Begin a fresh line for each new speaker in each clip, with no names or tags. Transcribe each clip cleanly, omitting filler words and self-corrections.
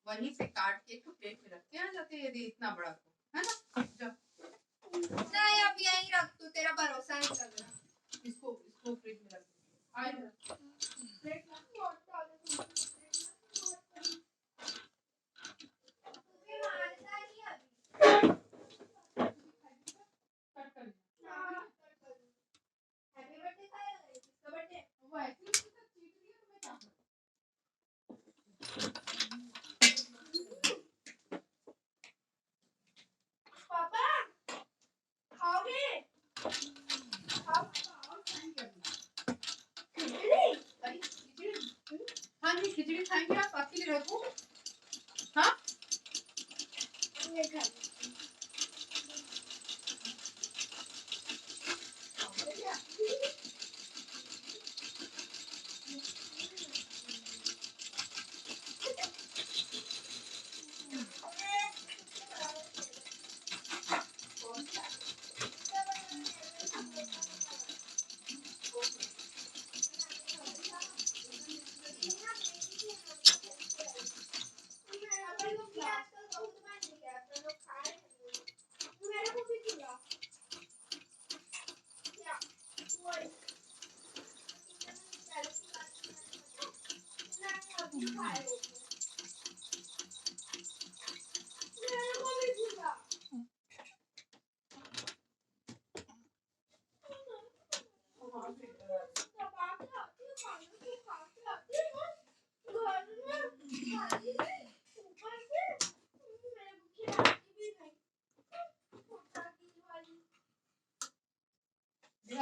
वहीं से काट के तो प्लेट में रख के आ जाते यदि इतना बड़ा तो, है ना? नहीं अब यहीं रख तू, तेरा भरोसा नहीं चल रहा। इसको फ्रिज में रख दे। आ जा। प्लेट ला तू और डाल दे तू। तुम्हें मारता नहीं अभी। कट कर। हां कट कर। हैप्पी बर्थडे खाया है किसका बर्थडे? वो एक्चुअली किसका चीट दिया तो मैं क्या करूं? पापा खाओगे? खाओ और खाएंगे अभी। खिचड़ी? अरे खिचड़ी? हाँ जी खिचड़ी खाएंगे आप अकेले रखो। हाँ? नहीं खाएंगे।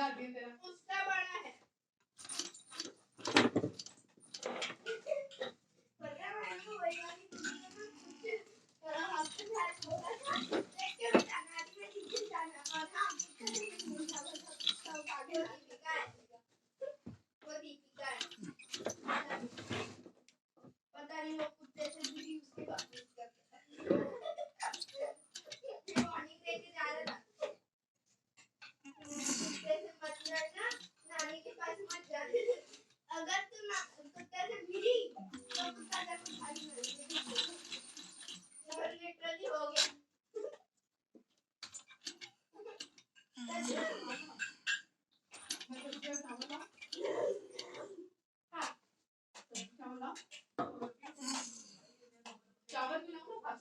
उसका बड़ा है। पता है तो वही वाली तेरा हाथ से हाथ होगा था देख के जाना आदि में किसी जाना और हम सब आगे दीपिका है वो दीपिका है पता नहीं वो कुत्ते से भी उसके बात करते हैं मॉर्निंग लेके जा रहा था कुत्ते से मत लड़ना नानी के पास मत जाना अगर तुम कुत्ते से भिड़ी तो कुत्ता तेरे खाली और लिटरली हो गया मैं तो क्या चावल हाँ चावल चावल भी लाऊं ना